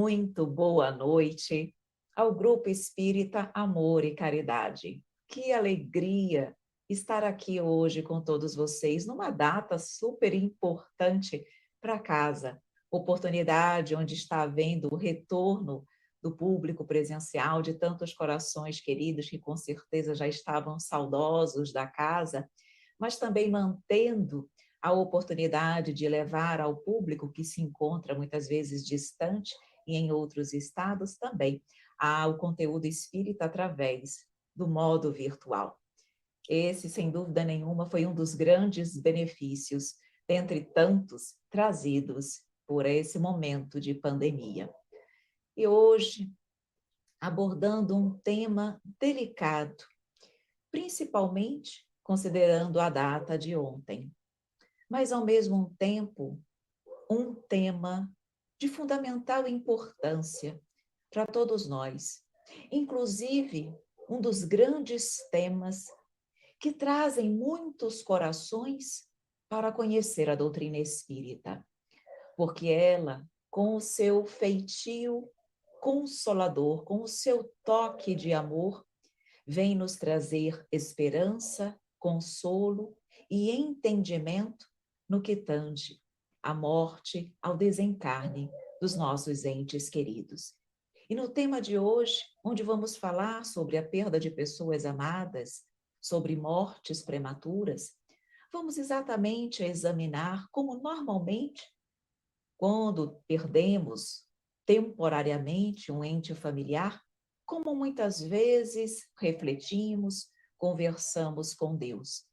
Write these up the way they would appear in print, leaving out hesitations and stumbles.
Muito boa noite ao Grupo Espírita Amor e Caridade. Que alegria estar aqui hoje com todos vocês, numa data super importante para casa. Oportunidade onde está havendo o retorno do público presencial, de tantos corações queridos que com certeza já estavam saudosos da casa, mas também mantendo a oportunidade de levar ao público que se encontra muitas vezes distante e em outros estados também ao conteúdo espírita através do modo virtual. Esse, sem dúvida nenhuma, foi um dos grandes benefícios, dentre tantos, trazidos por esse momento de pandemia. E hoje, abordando um tema delicado, principalmente considerando a data de ontem, mas ao mesmo tempo, um tema de fundamental importância para todos nós. Inclusive, um dos grandes temas que trazem muitos corações para conhecer a doutrina espírita, porque ela, com o seu feitio consolador, com o seu toque de amor, vem nos trazer esperança, consolo e entendimento no que tange à morte, ao desencarne dos nossos entes queridos. E no tema de hoje, onde vamos falar sobre a perda de pessoas amadas, sobre mortes prematuras, vamos exatamente examinar como normalmente, quando perdemos temporariamente um ente familiar, como muitas vezes refletimos, conversamos com Deus.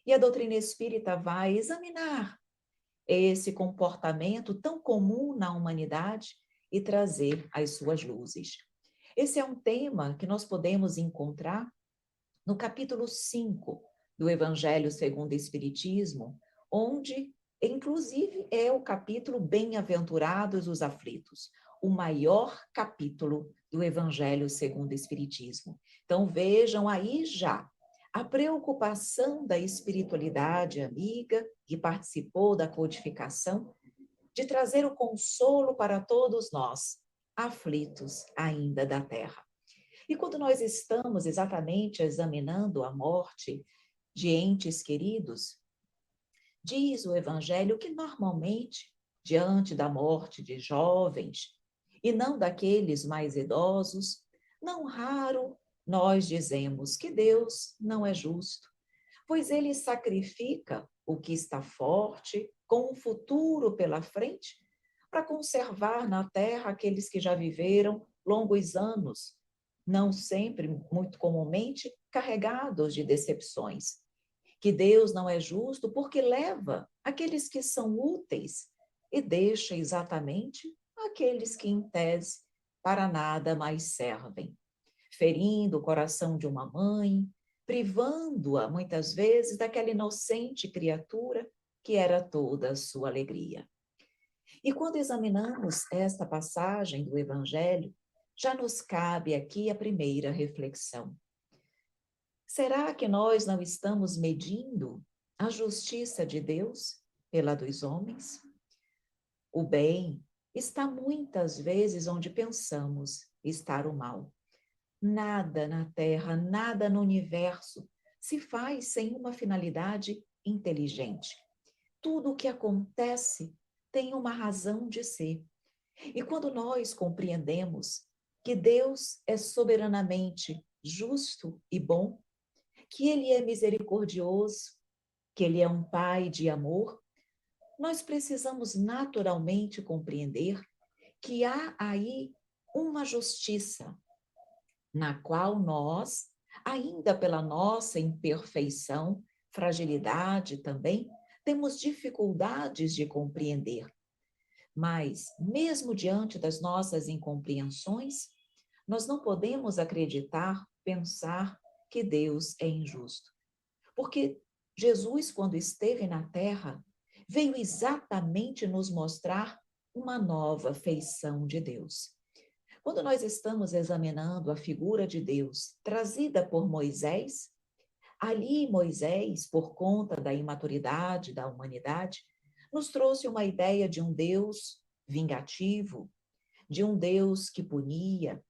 E a doutrina espírita vai examinar esse comportamento tão comum na humanidade e trazer as suas luzes. Esse é um tema que nós podemos encontrar no capítulo 5 do Evangelho segundo o Espiritismo, onde, inclusive, é o capítulo Bem-aventurados os aflitos, o maior capítulo do Evangelho segundo o Espiritismo. Então, vejam aí já a preocupação da espiritualidade amiga, que participou da codificação, de trazer o consolo para todos nós, aflitos ainda da terra. E quando nós estamos exatamente examinando a morte de entes queridos, diz o Evangelho que normalmente, diante da morte de jovens, e não daqueles mais idosos, não raro nós dizemos que Deus não é justo, pois ele sacrifica o que está forte, com um futuro pela frente, para conservar na terra aqueles que já viveram longos anos, não sempre, muito comumente, carregados de decepções. Que Deus não é justo porque leva aqueles que são úteis e deixa exatamente aqueles que, em tese, para nada mais servem, ferindo o coração de uma mãe, privando-a, muitas vezes, daquela inocente criatura que era toda a sua alegria. E quando examinamos esta passagem do Evangelho, já nos cabe aqui a primeira reflexão. Será que nós não estamos medindo a justiça de Deus pela dos homens? O bem está muitas vezes onde pensamos estar o mal. Nada na Terra, nada no universo se faz sem uma finalidade inteligente. Tudo o que acontece tem uma razão de ser. E quando nós compreendemos que Deus é soberanamente justo e bom, que Ele é misericordioso, que Ele é um Pai de amor, nós precisamos naturalmente compreender que há aí uma justiça na qual nós, ainda pela nossa imperfeição, fragilidade também, temos dificuldades de compreender. Mas, mesmo diante das nossas incompreensões, nós não podemos acreditar, pensar que Deus é injusto. Porque Jesus, quando esteve na Terra, veio exatamente nos mostrar uma nova feição de Deus. Quando nós estamos examinando a figura de Deus trazida por Moisés, ali Moisés, por conta da imaturidade da humanidade, nos trouxe uma ideia de um Deus vingativo, de um Deus que punia,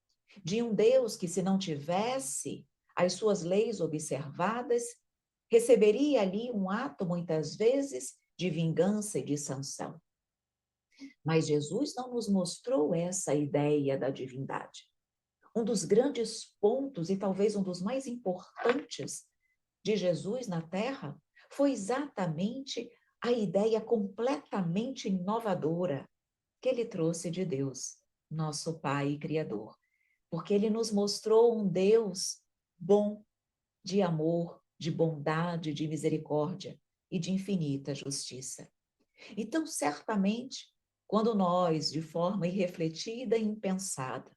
de um Deus que, se não tivesse as suas leis observadas, receberia ali um ato, muitas vezes, de vingança e de sanção. Mas Jesus não nos mostrou essa ideia da divindade. Um dos grandes pontos, e talvez um dos mais importantes de Jesus na Terra, foi exatamente a ideia completamente inovadora que ele trouxe de Deus, nosso Pai e Criador. Porque ele nos mostrou um Deus bom, de amor, de bondade, de misericórdia e de infinita justiça. Então, certamente, quando nós, de forma irrefletida e impensada,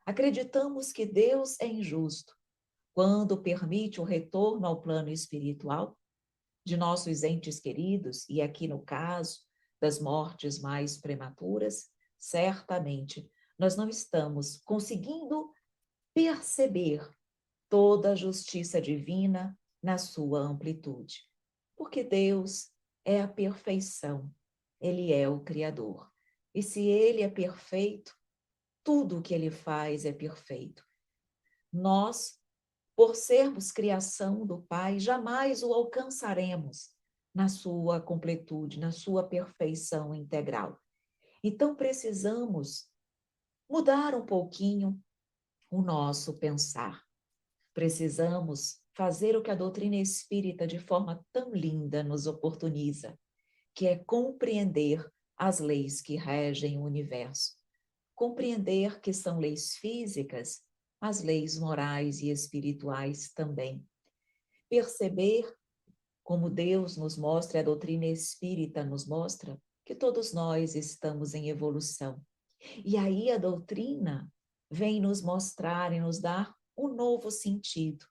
acreditamos que Deus é injusto, quando permite o retorno ao plano espiritual de nossos entes queridos, e aqui no caso das mortes mais prematuras, certamente nós não estamos conseguindo perceber toda a justiça divina na sua amplitude. Porque Deus é a perfeição, Ele é o Criador. E se Ele é perfeito, tudo o que Ele faz é perfeito. Nós, por sermos criação do Pai, jamais o alcançaremos na sua completude, na sua perfeição integral. Então, precisamos mudar um pouquinho o nosso pensar. Precisamos fazer o que a doutrina espírita, de forma tão linda, nos oportuniza, que é compreender as leis que regem o universo. Compreender que são leis físicas, as leis morais e espirituais também. Perceber, como Deus nos mostra, a doutrina espírita nos mostra, que todos nós estamos em evolução. E aí a doutrina vem nos mostrar e nos dar um novo sentido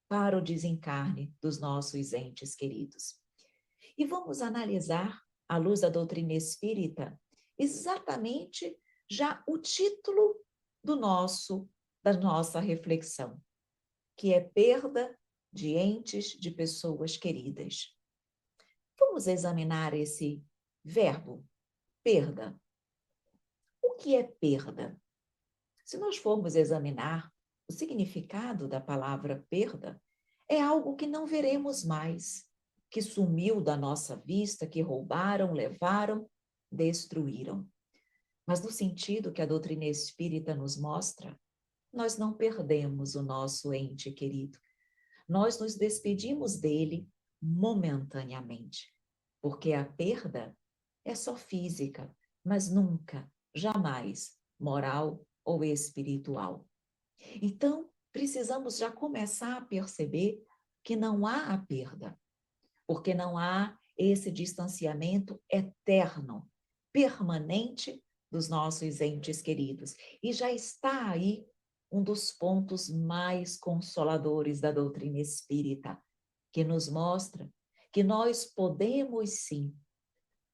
para o desencarne dos nossos entes queridos. E vamos analisar, à luz da doutrina espírita, exatamente já o título da nossa reflexão, que é perda de entes, de pessoas queridas. Vamos examinar esse verbo, perda. O que é perda? Se nós formos examinar o significado da palavra perda, é algo que não veremos mais, que sumiu da nossa vista, que roubaram, levaram, destruíram. Mas no sentido que a doutrina espírita nos mostra, nós não perdemos o nosso ente querido. Nós nos despedimos dele momentaneamente, porque a perda é só física, mas nunca, jamais moral ou espiritual. Então, precisamos já começar a perceber que não há a perda, porque não há esse distanciamento eterno, permanente dos nossos entes queridos. E já está aí um dos pontos mais consoladores da doutrina espírita, que nos mostra que nós podemos sim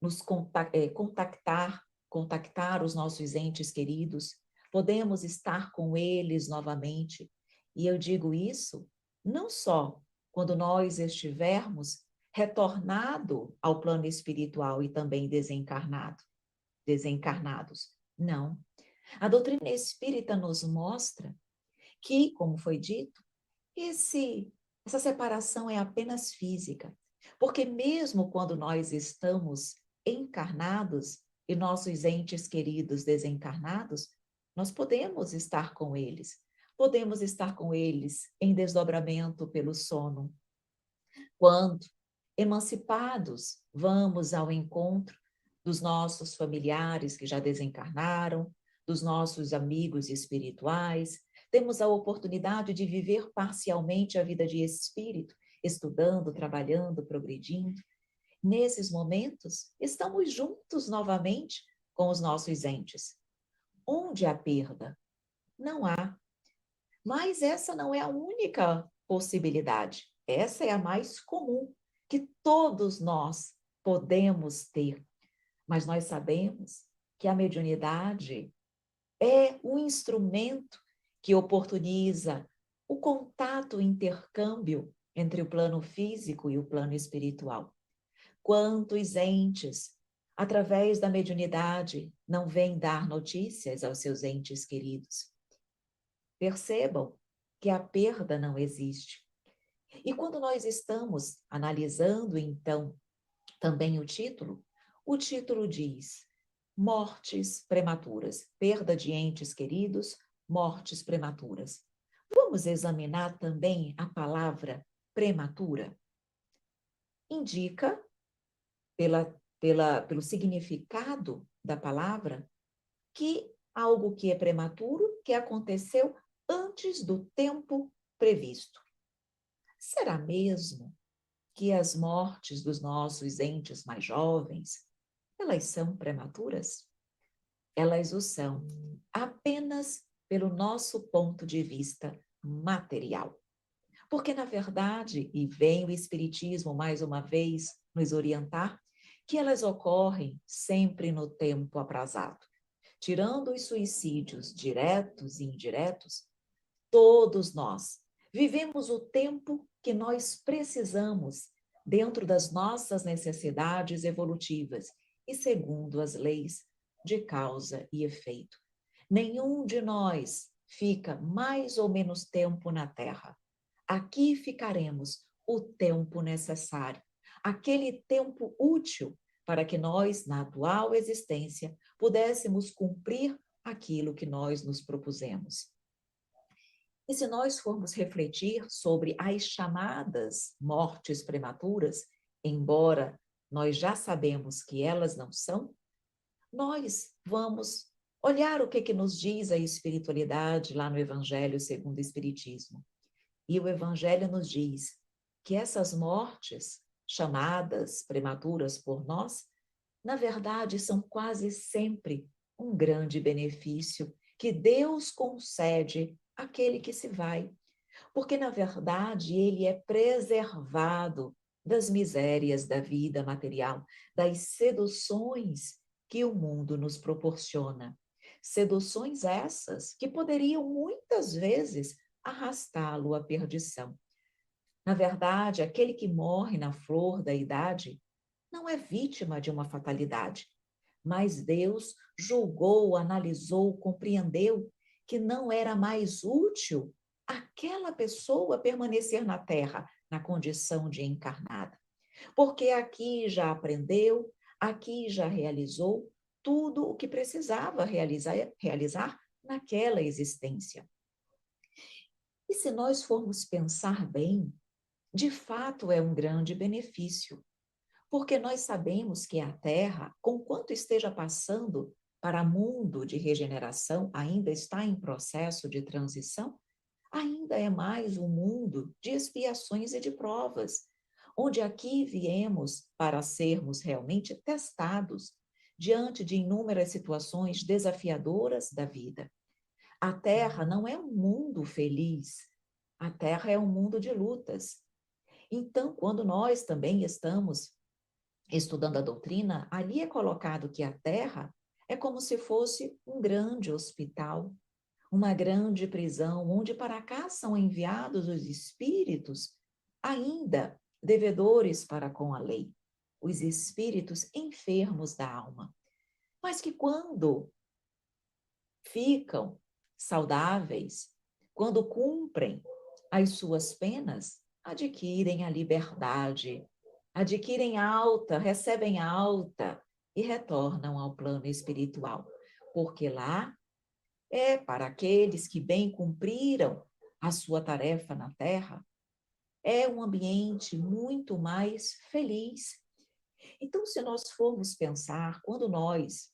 nos contactar os nossos entes queridos, podemos estar com eles novamente. E eu digo isso não só quando nós estivermos retornado ao plano espiritual e também desencarnados. Não. A doutrina espírita nos mostra que, como foi dito, essa separação é apenas física. Porque mesmo quando nós estamos encarnados e nossos entes queridos desencarnados, nós podemos estar com eles. Podemos estar com eles em desdobramento pelo sono. Quando, emancipados, vamos ao encontro dos nossos familiares que já desencarnaram, dos nossos amigos espirituais, temos a oportunidade de viver parcialmente a vida de espírito, estudando, trabalhando, progredindo. Nesses momentos, estamos juntos novamente com os nossos entes. Onde há perda? Não há. Mas essa não é a única possibilidade. Essa é a mais comum, que todos nós podemos ter. Mas nós sabemos que a mediunidade é o instrumento que oportuniza o contato, o intercâmbio entre o plano físico e o plano espiritual. Quantos entes através da mediunidade, não vêm dar notícias aos seus entes queridos. Percebam que a perda não existe. E quando nós estamos analisando, então, também o título diz mortes prematuras, perda de entes queridos, mortes prematuras. Vamos examinar também a palavra prematura. Indica, pelo significado da palavra, que algo que é prematuro, que aconteceu antes do tempo previsto. Será mesmo que as mortes dos nossos entes mais jovens, elas são prematuras? Elas o são apenas pelo nosso ponto de vista material. Porque, na verdade, e vem o Espiritismo mais uma vez nos orientar, que elas ocorrem sempre no tempo aprazado. Tirando os suicídios diretos e indiretos, todos nós vivemos o tempo que nós precisamos dentro das nossas necessidades evolutivas e segundo as leis de causa e efeito. Nenhum de nós fica mais ou menos tempo na Terra. Aqui ficaremos o tempo necessário, aquele tempo útil para que nós, na atual existência, pudéssemos cumprir aquilo que nós nos propusemos. E se nós formos refletir sobre as chamadas mortes prematuras, embora nós já sabemos que elas não são, nós vamos olhar o que nos diz a espiritualidade lá no Evangelho segundo o Espiritismo. E o Evangelho nos diz que essas mortes, chamadas prematuras por nós, na verdade são quase sempre um grande benefício que Deus concede àquele que se vai. Porque, na verdade, ele é preservado das misérias da vida material, das seduções que o mundo nos proporciona. Seduções essas que poderiam muitas vezes arrastá-lo à perdição. Na verdade, aquele que morre na flor da idade não é vítima de uma fatalidade, mas Deus julgou, analisou, compreendeu que não era mais útil aquela pessoa permanecer na Terra na condição de encarnada. Porque aqui já aprendeu, aqui já realizou tudo o que precisava realizar naquela existência. E se nós formos pensar bem, de fato é um grande benefício, porque nós sabemos que a Terra, conquanto esteja passando para mundo de regeneração, ainda está em processo de transição, ainda é mais um mundo de expiações e de provas, onde aqui viemos para sermos realmente testados diante de inúmeras situações desafiadoras da vida. A Terra não é um mundo feliz, a Terra é um mundo de lutas. Então, quando nós também estamos estudando a doutrina, ali é colocado que a Terra é como se fosse um grande hospital, uma grande prisão, onde para cá são enviados os espíritos ainda devedores para com a lei, os espíritos enfermos da alma, mas que quando ficam saudáveis, quando cumprem as suas penas, adquirem a liberdade, adquirem alta, recebem alta e retornam ao plano espiritual, porque lá é para aqueles que bem cumpriram a sua tarefa na Terra, é um ambiente muito mais feliz. Então, se nós formos pensar, quando nós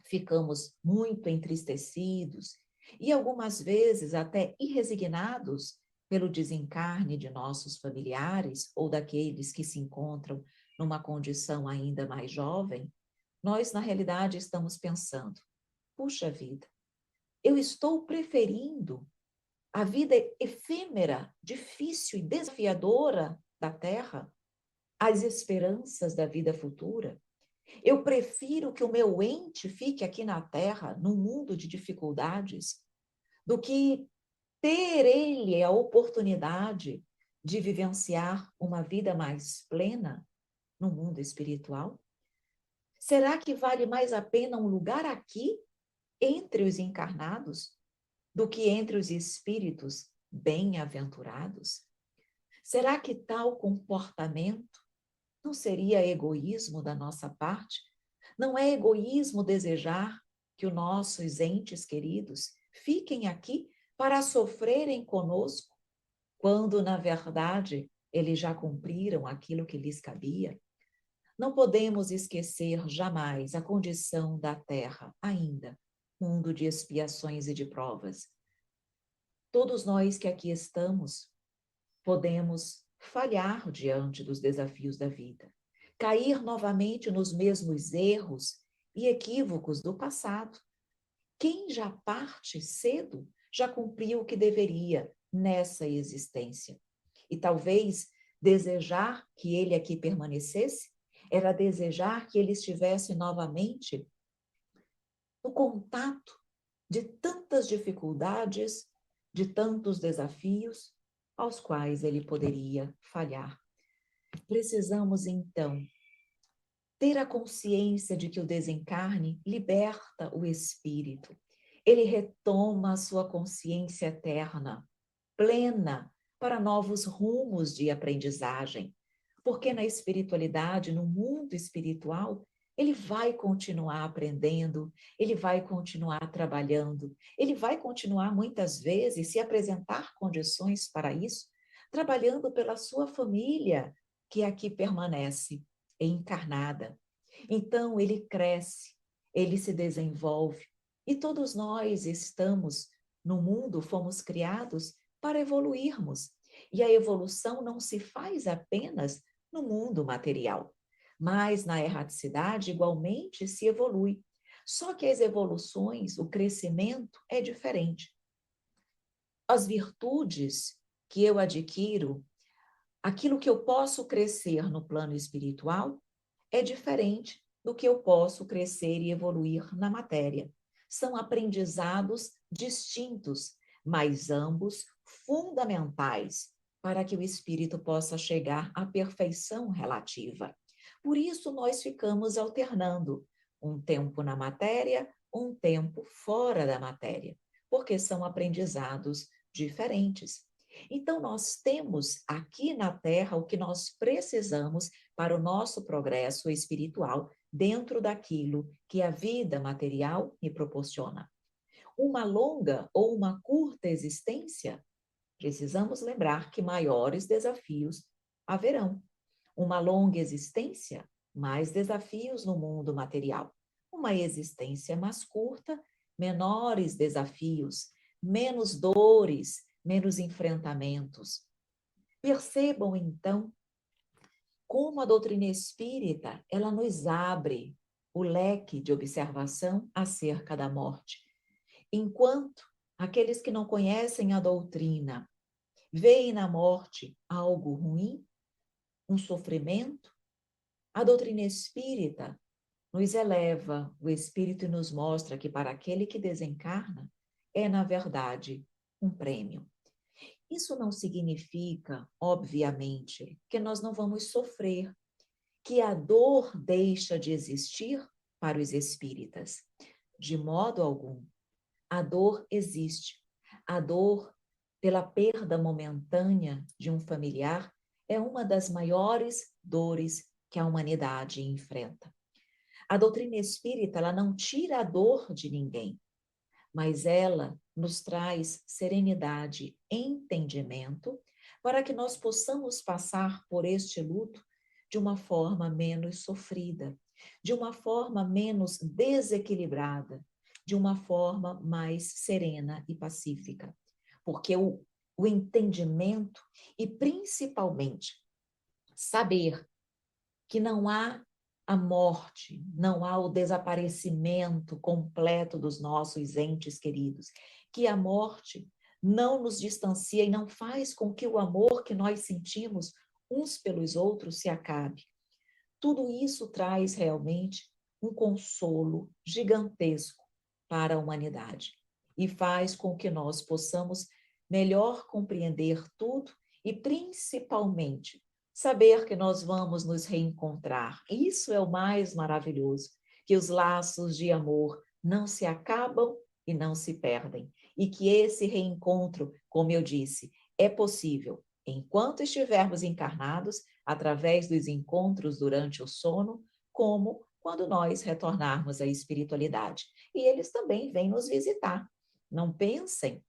ficamos muito entristecidos e algumas vezes até irresignados pelo desencarne de nossos familiares ou daqueles que se encontram numa condição ainda mais jovem, nós, na realidade, estamos pensando, puxa vida, eu estou preferindo a vida efêmera, difícil e desafiadora da Terra às esperanças da vida futura. Eu prefiro que o meu ente fique aqui na Terra, num mundo de dificuldades, do que ter ele a oportunidade de vivenciar uma vida mais plena no mundo espiritual. Será que vale mais a pena um lugar aqui, entre os encarnados, do que entre os espíritos bem-aventurados? Será que tal comportamento não seria egoísmo da nossa parte? Não é egoísmo desejar que os nossos entes queridos fiquem aqui para sofrerem conosco, quando, na verdade, eles já cumpriram aquilo que lhes cabia? Não podemos esquecer jamais a condição da Terra, ainda, mundo de expiações e de provas. Todos nós que aqui estamos podemos falhar diante dos desafios da vida, cair novamente nos mesmos erros e equívocos do passado. Quem já parte cedo já cumpriu o que deveria nessa existência. E talvez desejar que ele aqui permanecesse era desejar que ele estivesse novamente no contato de tantas dificuldades, de tantos desafios aos quais ele poderia falhar. Precisamos, então, ter a consciência de que o desencarne liberta o espírito. Ele retoma a sua consciência eterna, plena, para novos rumos de aprendizagem. Porque na espiritualidade, no mundo espiritual, ele vai continuar aprendendo, ele vai continuar trabalhando, ele vai continuar, muitas vezes, se apresentar condições para isso, trabalhando pela sua família, que aqui permanece encarnada. Então, ele cresce, ele se desenvolve, e todos nós estamos no mundo, fomos criados para evoluirmos. E a evolução não se faz apenas no mundo material, mas na erraticidade igualmente se evolui. Só que as evoluções, o crescimento é diferente. As virtudes que eu adquiro, aquilo que eu posso crescer no plano espiritual, é diferente do que eu posso crescer e evoluir na matéria. São aprendizados distintos, mas ambos fundamentais para que o espírito possa chegar à perfeição relativa. Por isso, nós ficamos alternando um tempo na matéria, um tempo fora da matéria, porque são aprendizados diferentes. Então, nós temos aqui na Terra o que nós precisamos para o nosso progresso espiritual, dentro daquilo que a vida material me proporciona. Uma longa ou uma curta existência, precisamos lembrar que maiores desafios haverão. Uma longa existência, mais desafios no mundo material. Uma existência mais curta, menores desafios, menos dores, menos enfrentamentos. Percebam, então, como a doutrina espírita, ela nos abre o leque de observação acerca da morte. Enquanto aqueles que não conhecem a doutrina veem na morte algo ruim, um sofrimento, a doutrina espírita nos eleva o espírito e nos mostra que para aquele que desencarna é, na verdade, um prêmio. Isso não significa, obviamente, que nós não vamos sofrer, que a dor deixa de existir para os espíritas. De modo algum. A dor existe. A dor pela perda momentânea de um familiar é uma das maiores dores que a humanidade enfrenta. A doutrina espírita, ela não tira a dor de ninguém, mas ela nos traz serenidade, entendimento, para que nós possamos passar por este luto de uma forma menos sofrida, de uma forma menos desequilibrada, de uma forma mais serena e pacífica. Porque o entendimento e, principalmente, saber que não há a morte, não há o desaparecimento completo dos nossos entes queridos, que a morte não nos distancia e não faz com que o amor que nós sentimos uns pelos outros se acabe. Tudo isso traz realmente um consolo gigantesco para a humanidade e faz com que nós possamos melhor compreender tudo e, principalmente, saber que nós vamos nos reencontrar. Isso é o mais maravilhoso, que os laços de amor não se acabam e não se perdem. E que esse reencontro, como eu disse, é possível enquanto estivermos encarnados, através dos encontros durante o sono, como quando nós retornarmos à espiritualidade. E eles também vêm nos visitar. Não pensem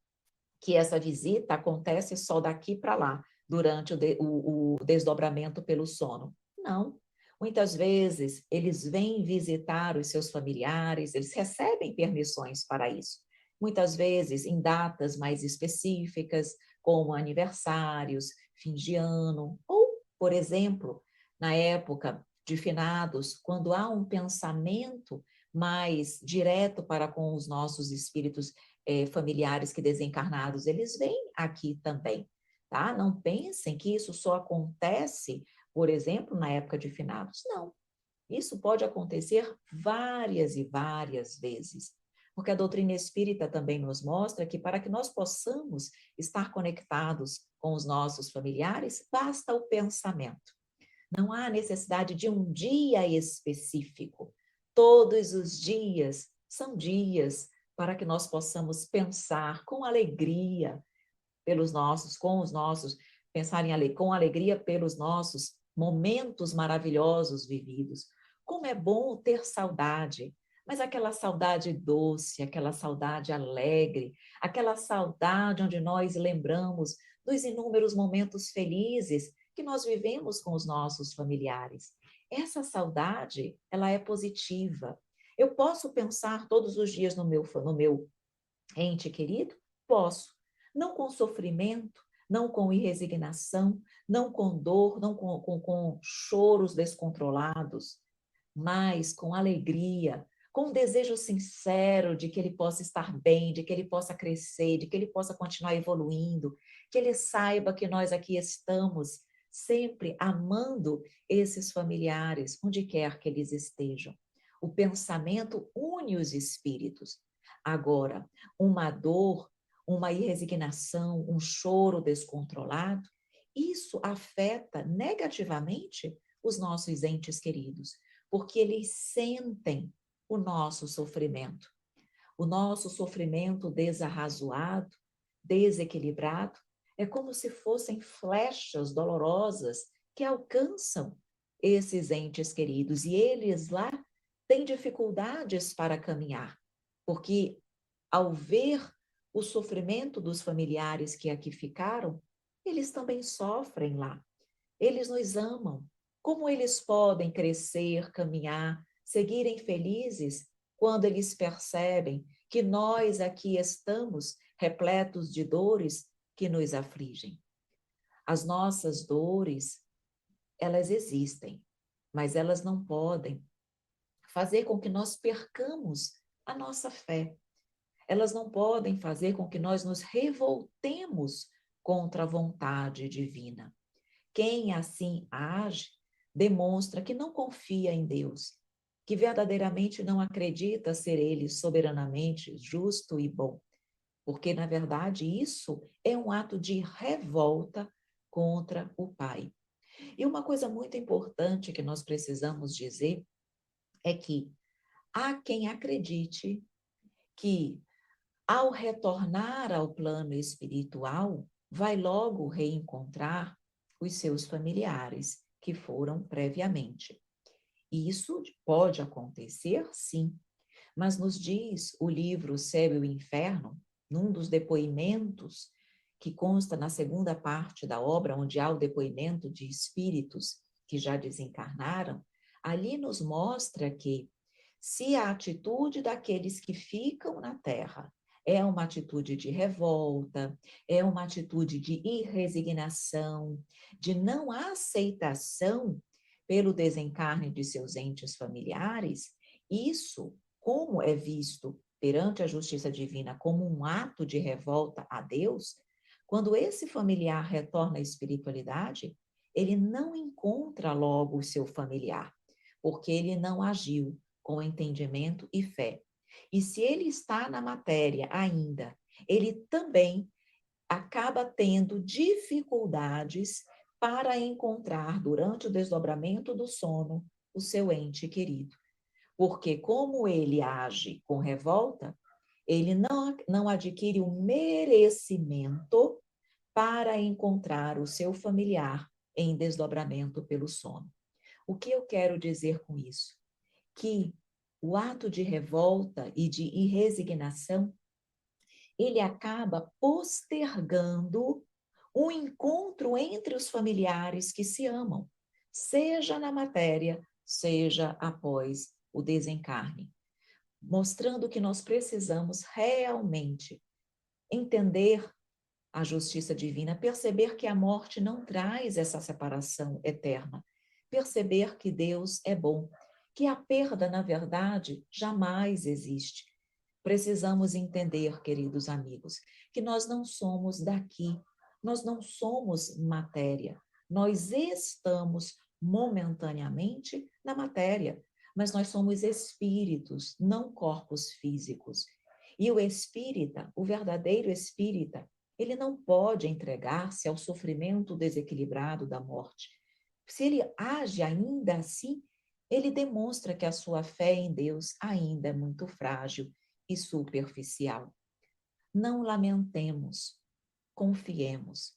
que essa visita acontece só daqui para lá, durante o desdobramento pelo sono. Não. Muitas vezes, eles vêm visitar os seus familiares, eles recebem permissões para isso. Muitas vezes, em datas mais específicas, como aniversários, fim de ano, ou, por exemplo, na época de finados, quando há um pensamento mais direto para com os nossos espíritos familiares que desencarnados, eles vêm aqui também, tá? Não pensem que isso só acontece, por exemplo, na época de finados. Não. Isso pode acontecer várias e várias vezes, porque a doutrina espírita também nos mostra que para que nós possamos estar conectados com os nossos familiares, basta o pensamento. Não há necessidade de um dia específico. Todos os dias são dias para que nós possamos pensar com alegria pelos nossos, com os nossos, pensar com alegria pelos nossos momentos maravilhosos vividos. Como é bom ter saudade, mas aquela saudade doce, aquela saudade alegre, aquela saudade onde nós lembramos dos inúmeros momentos felizes que nós vivemos com os nossos familiares. Essa saudade, ela é positiva. Eu posso pensar todos os dias no meu ente querido? Posso. Não com sofrimento, não com irresignação, não com dor, não com choros descontrolados, mas com alegria, com um desejo sincero de que ele possa estar bem, de que ele possa crescer, de que ele possa continuar evoluindo, que ele saiba que nós aqui estamos sempre amando esses familiares, onde quer que eles estejam. O pensamento une os espíritos. Agora, uma dor, uma irresignação, um choro descontrolado, isso afeta negativamente os nossos entes queridos, porque eles sentem o nosso sofrimento desarrazoado, desequilibrado, é como se fossem flechas dolorosas que alcançam esses entes queridos e eles lá têm dificuldades para caminhar, porque ao ver o sofrimento dos familiares que aqui ficaram, eles também sofrem lá. Eles nos amam. Como eles podem crescer, caminhar, seguirem felizes quando eles percebem que nós aqui estamos repletos de dores que nos afligem? As nossas dores, elas existem, mas elas não podem fazer com que nós percamos a nossa fé. Elas não podem fazer com que nós nos revoltemos contra a vontade divina. Quem assim age demonstra que não confia em Deus, que verdadeiramente não acredita ser Ele soberanamente justo e bom, porque, na verdade, isso é um ato de revolta contra o Pai. E uma coisa muito importante que nós precisamos dizer é que há quem acredite que, ao retornar ao plano espiritual, vai logo reencontrar os seus familiares que foram previamente. Isso pode acontecer, sim, mas nos diz o livro Céu e o Inferno, num dos depoimentos que consta na segunda parte da obra, onde há o depoimento de espíritos que já desencarnaram, ali nos mostra que, se a atitude daqueles que ficam na Terra é uma atitude de revolta, é uma atitude de irresignação, de não aceitação pelo desencarne de seus entes familiares, isso, como é visto perante a justiça divina como um ato de revolta a Deus, quando esse familiar retorna à espiritualidade, ele não encontra logo o seu familiar, porque ele não agiu com entendimento e fé. E se ele está na matéria ainda, ele também acaba tendo dificuldades para encontrar, durante o desdobramento do sono, o seu ente querido. Porque como ele age com revolta, ele não adquire o merecimento para encontrar o seu familiar em desdobramento pelo sono. O que eu quero dizer com isso? Que o ato de revolta e de irresignação, ele acaba postergando o encontro entre os familiares que se amam, seja na matéria, seja após o desencarne, mostrando que nós precisamos realmente entender a justiça divina, perceber que a morte não traz essa separação eterna, perceber que Deus é bom, que a perda, na verdade, jamais existe. Precisamos entender, queridos amigos, que nós não somos daqui, nós não somos matéria, nós estamos momentaneamente na matéria, mas nós somos espíritos, não corpos físicos. E o espírita, o verdadeiro espírita, ele não pode entregar-se ao sofrimento desequilibrado da morte. Se ele age ainda assim, ele demonstra que a sua fé em Deus ainda é muito frágil e superficial. Não lamentemos, confiemos.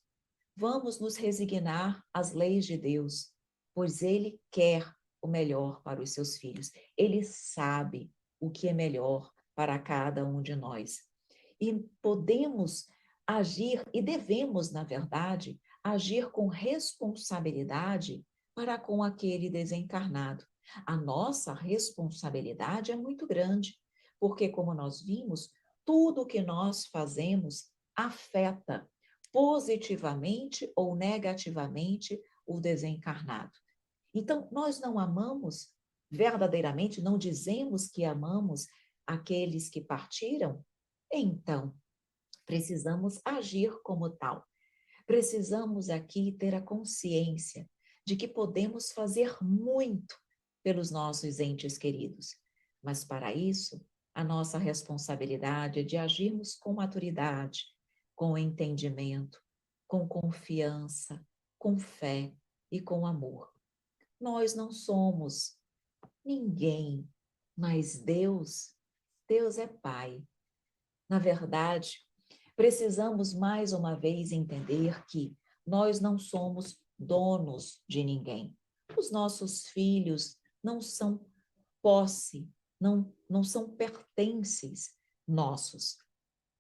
Vamos nos resignar às leis de Deus, pois Ele quer o melhor para os seus filhos. Ele sabe o que é melhor para cada um de nós. E podemos agir, e devemos, na verdade, agir com responsabilidade para com aquele desencarnado. A nossa responsabilidade é muito grande, porque, como nós vimos, tudo o que nós fazemos afeta positivamente ou negativamente o desencarnado. Então, nós não amamos verdadeiramente, não dizemos que amamos aqueles que partiram, então precisamos agir como tal. Precisamos aqui ter a consciência de que podemos fazer muito pelos nossos entes queridos, mas para isso, a nossa responsabilidade é de agirmos com maturidade, com entendimento, com confiança, com fé e com amor. Nós não somos ninguém, mas Deus é Pai. Na verdade, precisamos mais uma vez entender que nós não somos donos de ninguém. Os nossos filhos não são posse, não são pertences nossos.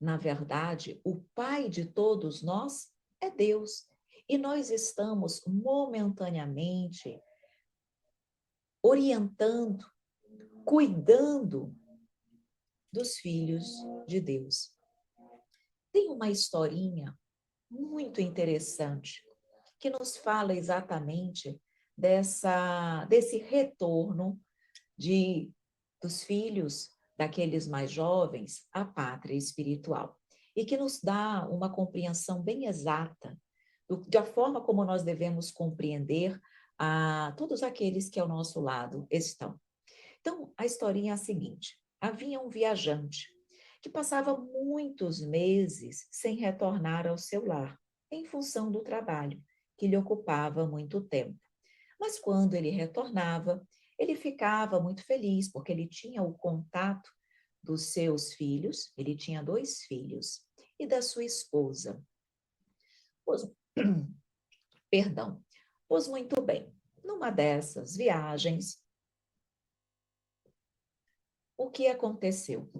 Na verdade, o Pai de todos nós é Deus. E nós estamos momentaneamente orientando, cuidando dos filhos de Deus. Tem uma historinha muito interessante que nos fala exatamente desse retorno dos filhos daqueles mais jovens à pátria espiritual e que nos dá uma compreensão bem exata da forma como nós devemos compreender a todos aqueles que ao nosso lado estão. Então, a historinha é a seguinte: havia um viajante que passava muitos meses sem retornar ao seu lar, em função do trabalho, que lhe ocupava muito tempo. Mas quando ele retornava, ele ficava muito feliz, porque ele tinha o contato dos seus filhos, ele tinha 2 filhos, e da sua esposa. Pois, perdão, pois muito bem, numa dessas viagens, o que aconteceu?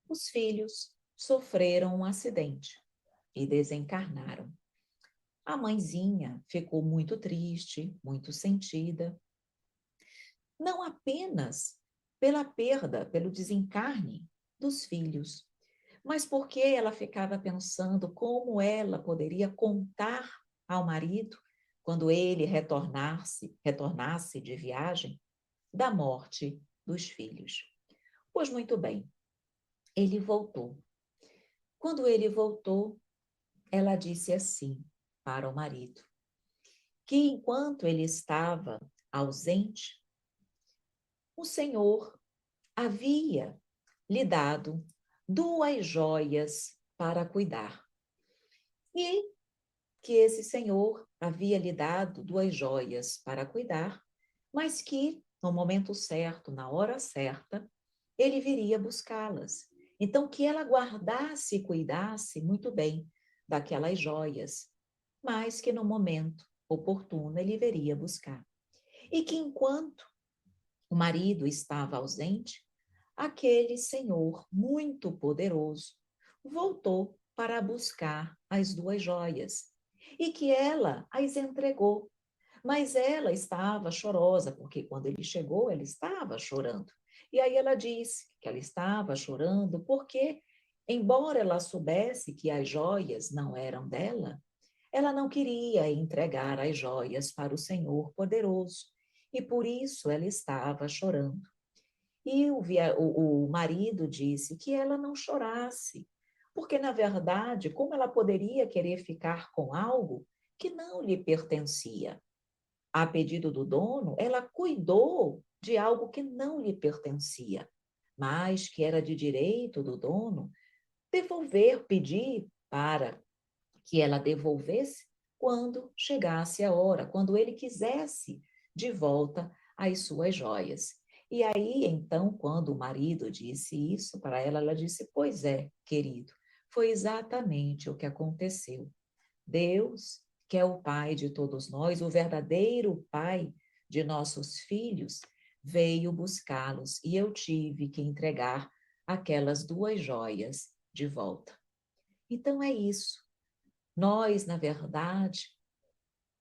Os filhos sofreram um acidente e desencarnaram. A mãezinha ficou muito triste, muito sentida, não apenas pela perda, pelo desencarne dos filhos, mas porque ela ficava pensando como ela poderia contar ao marido, quando ele retornasse de viagem, da morte dos filhos. Pois muito bem, ele voltou. Quando ele voltou, ela disse assim para o marido, que enquanto ele estava ausente, o Senhor havia lhe dado 2 joias para cuidar. E que esse Senhor havia lhe dado 2 joias para cuidar, mas que, no momento certo, na hora certa, ele viria buscá-las. Então, que ela guardasse e cuidasse muito bem daquelas joias, mas que no momento oportuno ele viria buscar. E que enquanto o marido estava ausente, aquele senhor muito poderoso voltou para buscar as 2 joias e que ela as entregou. Mas ela estava chorosa, porque quando ele chegou, ela estava chorando. E aí ela disse que ela estava chorando porque, embora ela soubesse que as joias não eram dela, ela não queria entregar as joias para o Senhor poderoso. E por isso ela estava chorando. E o marido disse que ela não chorasse, porque, na verdade, como ela poderia querer ficar com algo que não lhe pertencia? A pedido do dono, ela cuidou de algo que não lhe pertencia, mas que era de direito do dono devolver, pedir para que ela devolvesse quando chegasse a hora, quando ele quisesse de volta as suas joias. E aí, então, quando o marido disse isso para ela, ela disse: Pois é, querido, foi exatamente o que aconteceu. Deus, que é o Pai de todos nós, o verdadeiro Pai de nossos filhos, veio buscá-los e eu tive que entregar aquelas 2 joias de volta. Então é isso. Nós, na verdade,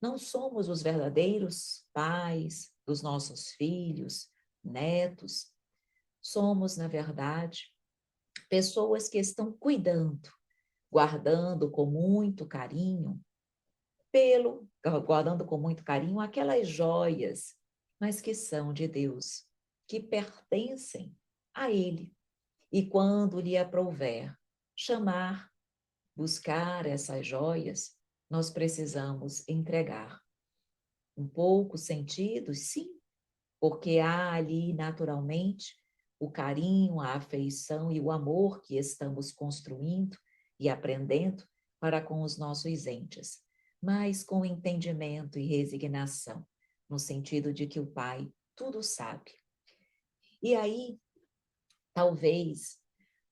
não somos os verdadeiros pais dos nossos filhos, netos. Somos, na verdade, pessoas que estão cuidando, guardando com muito carinho, guardando com muito carinho aquelas joias, mas que são de Deus, que pertencem a Ele. E quando lhe aprouver chamar, buscar essas joias, nós precisamos entregar. Um pouco sentidos, sim, porque há ali naturalmente o carinho, a afeição e o amor que estamos construindo e aprendendo para com os nossos entes, mas com entendimento e resignação, no sentido de que o Pai tudo sabe. E aí, talvez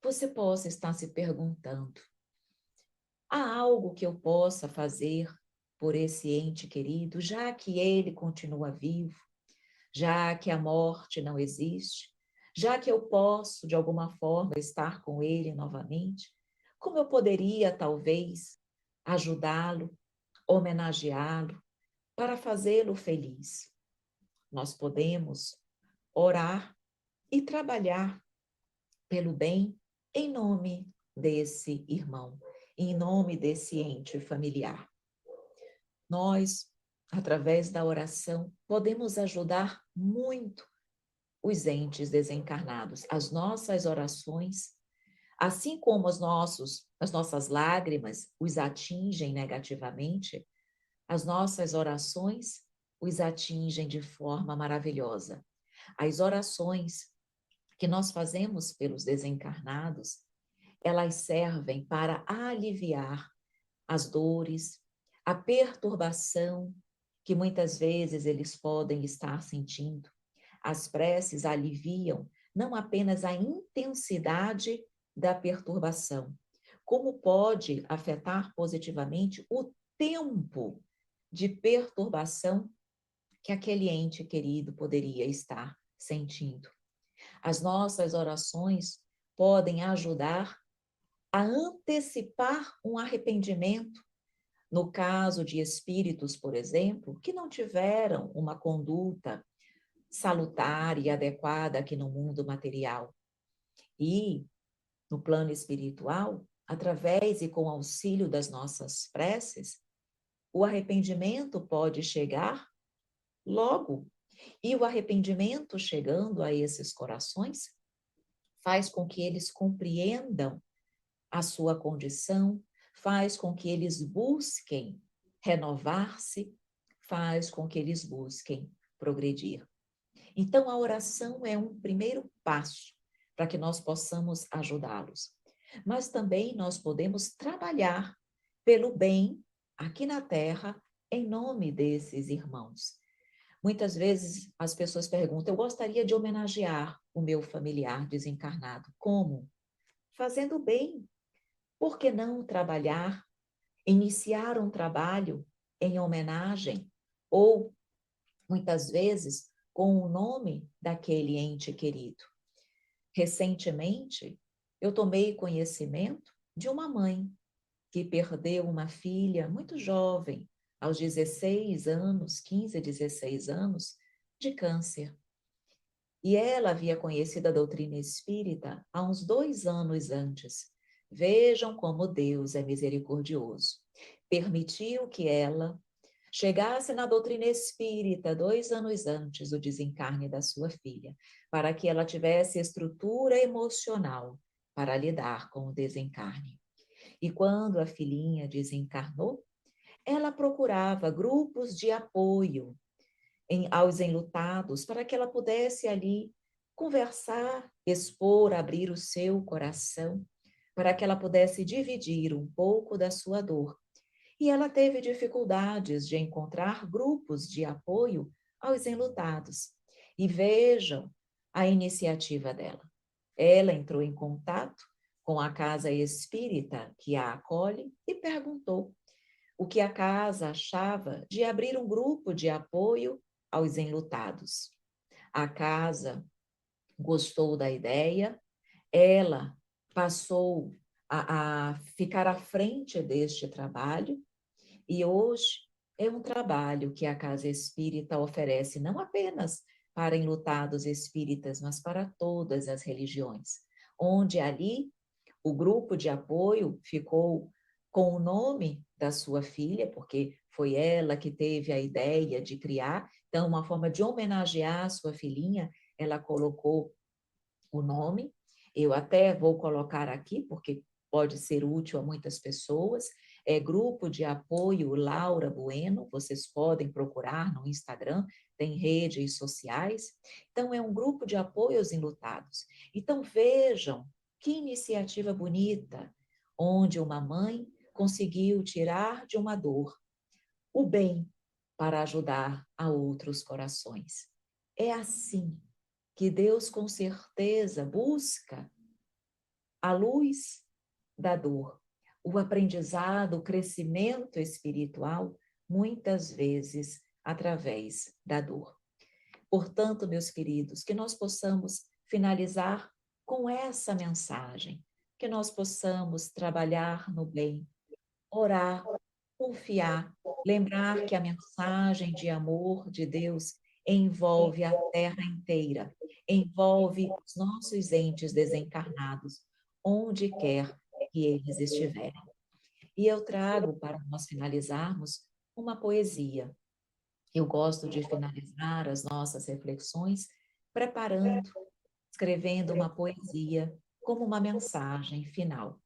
você possa estar se perguntando: há algo que eu possa fazer por esse ente querido, já que ele continua vivo, já que a morte não existe, já que eu posso, de alguma forma, estar com ele novamente? Como eu poderia, talvez, ajudá-lo, homenageá-lo, para fazê-lo feliz? Nós podemos orar e trabalhar pelo bem em nome desse irmão, em nome desse ente familiar. Nós, através da oração, podemos ajudar muito os entes desencarnados. As nossas orações, assim como as nossas lágrimas os atingem negativamente, as nossas orações os atingem de forma maravilhosa. As orações que nós fazemos pelos desencarnados, elas servem para aliviar as dores, a perturbação que muitas vezes eles podem estar sentindo. As preces aliviam não apenas a intensidade da perturbação, como pode afetar positivamente o tempo de perturbação que aquele ente querido poderia estar sentindo. As nossas orações podem ajudar a antecipar um arrependimento, no caso de espíritos, por exemplo, que não tiveram uma conduta salutar e adequada aqui no mundo material. E, no plano espiritual, através e com auxílio das nossas preces, o arrependimento pode chegar logo. E o arrependimento chegando a esses corações faz com que eles compreendam a sua condição, faz com que eles busquem renovar-se, faz com que eles busquem progredir. Então, a oração é um primeiro passo para que nós possamos ajudá-los. Mas também nós podemos trabalhar pelo bem aqui na Terra em nome desses irmãos. Muitas vezes as pessoas perguntam: eu gostaria de homenagear o meu familiar desencarnado. Como? Fazendo bem. Por que não trabalhar, iniciar um trabalho em homenagem? Ou, muitas vezes, com o nome daquele ente querido. Recentemente, eu tomei conhecimento de uma mãe que perdeu uma filha muito jovem, aos 16 anos, 15, 16 anos, de câncer. E ela havia conhecido a doutrina espírita há uns 2 anos antes. Vejam como Deus é misericordioso. Permitiu que ela chegasse na doutrina espírita 2 anos antes do desencarne da sua filha, para que ela tivesse estrutura emocional para lidar com o desencarne. E quando a filhinha desencarnou, ela procurava grupos de apoio aos enlutados para que ela pudesse ali conversar, expor, abrir o seu coração, para que ela pudesse dividir um pouco da sua dor. E ela teve dificuldades de encontrar grupos de apoio aos enlutados. E vejam a iniciativa dela. Ela entrou em contato com a casa espírita que a acolhe e perguntou o que a casa achava de abrir um grupo de apoio aos enlutados. A casa gostou da ideia, ela passou a ficar à frente deste trabalho e hoje é um trabalho que a Casa Espírita oferece não apenas para enlutados espíritas, mas para todas as religiões, onde ali o grupo de apoio ficou com o nome da sua filha, porque foi ela que teve a ideia de criar, então uma forma de homenagear a sua filhinha, ela colocou o nome. Eu até vou colocar aqui, porque pode ser útil a muitas pessoas. É Grupo de Apoio Laura Bueno, vocês podem procurar no Instagram, tem redes sociais. Então, é um grupo de apoio aos enlutados. Então, vejam que iniciativa bonita, onde uma mãe conseguiu tirar de uma dor o bem para ajudar a outros corações. É assim que Deus com certeza busca a luz da dor, o aprendizado, o crescimento espiritual, muitas vezes através da dor. Portanto, meus queridos, que nós possamos finalizar com essa mensagem, que nós possamos trabalhar no bem, orar, confiar, lembrar que a mensagem de amor de Deus envolve a terra inteira, envolve os nossos entes desencarnados, onde quer que eles estiverem. E eu trago para nós finalizarmos uma poesia. Eu gosto de finalizar as nossas reflexões preparando, escrevendo uma poesia como uma mensagem final.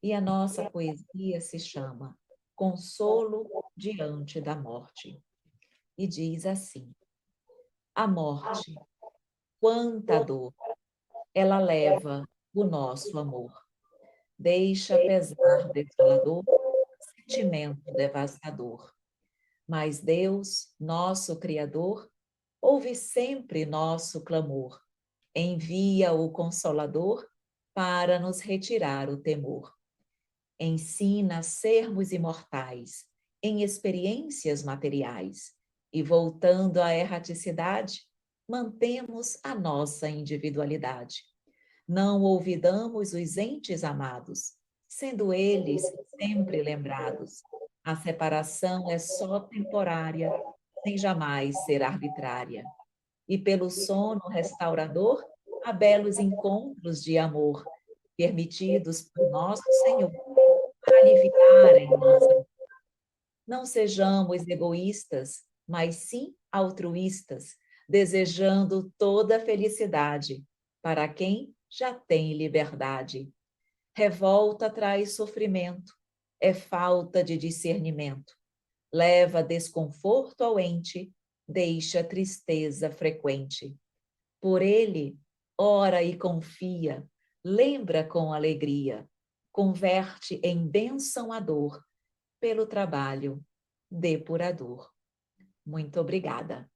E a nossa poesia se chama Consolo diante da Morte. E diz assim: a morte, quanta dor, ela leva o nosso amor. Deixa pesar desolador, sentimento devastador. Mas Deus, nosso Criador, ouve sempre nosso clamor. Envia o Consolador para nos retirar o temor. Ensina a sermos imortais em experiências materiais e, voltando à erraticidade, mantemos a nossa individualidade. Não olvidamos os entes amados, sendo eles sempre lembrados. A separação é só temporária, sem jamais ser arbitrária. E pelo sono restaurador, há belos encontros de amor, permitidos por nosso Senhor para aliviar em nossa. Não sejamos egoístas, mas sim altruístas, desejando toda a felicidade para quem já tem liberdade. Revolta traz sofrimento, é falta de discernimento. Leva desconforto ao ente, deixa tristeza frequente. Por ele, ora e confia, lembra com alegria, converte em bênção a dor, pelo trabalho depurador. Muito obrigada.